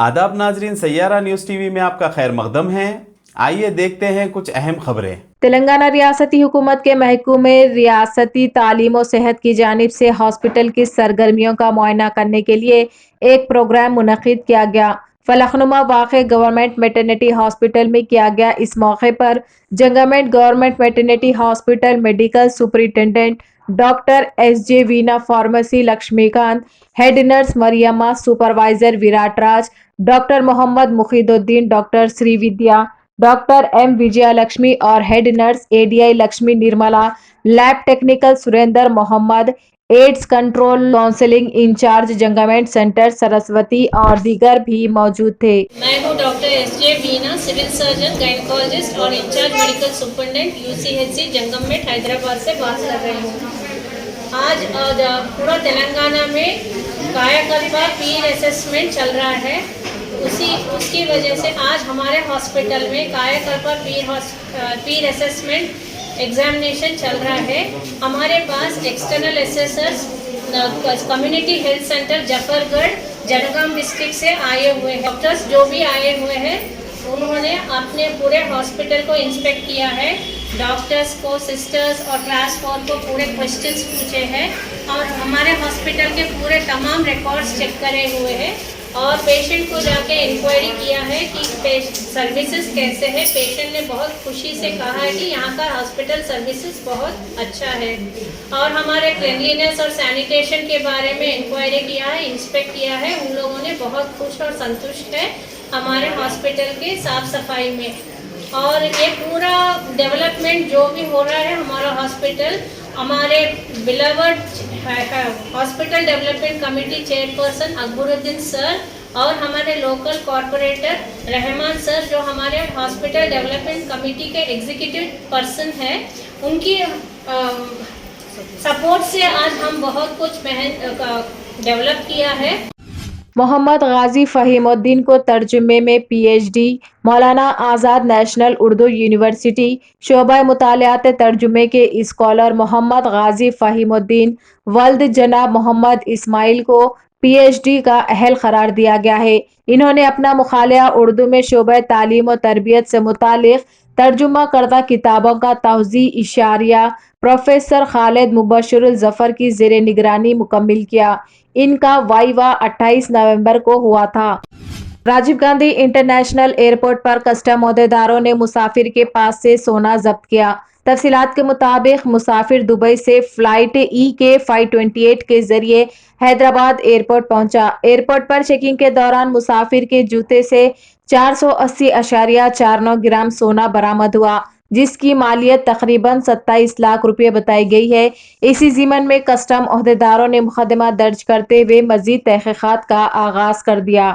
आदाब नाजरीन, Saiyaara news TV में आपका खैर मकदम है। आइए देखते हैं कुछ अहम खबरें। तेलंगाना रियासती हुकूमत के महकमे रियासती तालीम और सेहत की जानिब से हॉस्पिटल की सरगर्मियों का मुआयना करने के लिए एक प्रोग्राम मुनक्किद किया गया। फलकनुमा वाक़े गवर्नमेंट मैटरनिटी हॉस्पिटल में किया गया। इस मौके पर Jangammet government maternity hospital medical superintendent doctor SJ Veena, pharmacy Laxmikanth, head nurse Mariyamma, supervisor Virat Raj, doctor Mohammed Mukheeduddin, doctor Srividya, doctor M Vijayalakshmi और head nurse ADI Lakshmi Nirmala, lab technical Surendra Mohammed, AIDS control counselling incharge Jangammet centre Saraswati और दीगर भी मौजूद थे। मैं हूँ doctor SJ Veena, civil surgeon, gynaecologist और incharge medical superintendent UCHC Jangammet Hyderabad से बात कर रही हूँ। आज पूरा तेलंगाना में कायाकल्प पीर असेसमेंट चल रहा है। उसकी वजह से आज हमारे हॉस्पिटल में कायाकल्प पीर असेसमेंट एग्जामिनेशन चल रहा है। हमारे पास external assessors community health centre Zafargadh Jangaon district से आए हुए हैं। डॉक्टर्स जो भी आए हुए हैं उन्होंने अपने पूरे हॉस्पिटल को इंस्पेक्ट किया है। डॉक्टर्स को, सिस्टर्स और क्लास 4 को पूरे क्वेश्चंस पूछे हैं और हमारे हॉस्पिटल के पूरे तमाम रिकॉर्ड्स चेक करे हुए हैं और पेशेंट को जाके इंक्वायरी किया है कि सर्विसेज कैसे है। पेशेंट ने बहुत खुशी से कहा है कि यहाँ का हॉस्पिटल सर्विसेज बहुत अच्छा है और हमारे क्लीनलीनेस और सैनिटेशन के बारे में इंक्वायरी किया है, इंस्पेक्ट किया है। उन लोगों ने बहुत खुश और संतुष्ट है हमारे हॉस्पिटल के साफ सफाई में। और ये पूरा डेवलपमेंट जो भी हो रहा है हमारा हॉस्पिटल, हमारे beloved hospital development committee chairperson Akbaruddin sir और हमारे लोकल कॉरपोरेटर रहमान सर जो हमारे हॉस्पिटल डेवलपमेंट कमेटी के एग्जीक्यूटिव पर्सन हैं, उनकी सपोर्ट से आज हम बहुत कुछ डेवलप किया है। मोहम्मद गाजी फ़हीमुद्दीन को तर्जुमे में PhD, मौलाना आज़ाद नेशनल उर्दू यूनिवर्सिटी शोबा मुतालियात तर्जुमे के स्कॉलर मोहम्मद गाजी फ़हीमुद्दीन वल्द जनाब मोहम्मद इस्माइल को PhD का अहल करार दिया गया है। इन्होंने अपना मुखालिया उर्दू में शोबा तालीम और तरबियत से मुतालिक तर्जुमा करदा किताबों का तौज़ी इशारिया प्रोफेसर खालिद मुबशरुल जफर की ज़ेरे निगरानी मुकम्मिल किया। इनका वाइवा 28 नवंबर को हुआ था। राजीव गांधी इंटरनेशनल एयरपोर्ट पर कस्टम अहदेदारों ने मुसाफिर के पास से सोना जब्त किया। तफसीलात के मुताबिक मुसाफिर दुबई से फ्लाइट EK 528 के जरिए हैदराबाद एयरपोर्ट पहुंचा। एयरपोर्ट पर चेकिंग के दौरान मुसाफिर के जूते से 480.49 ग्राम सोना बरामद हुआ, जिसकी मालियत तकरीबन 27 लाख रुपए बताई गई है। इसी ज़िमन में कस्टम अहदेदारों ने मुकदमा दर्ज करते हुए मजीद तहकीकात का आगाज कर दिया।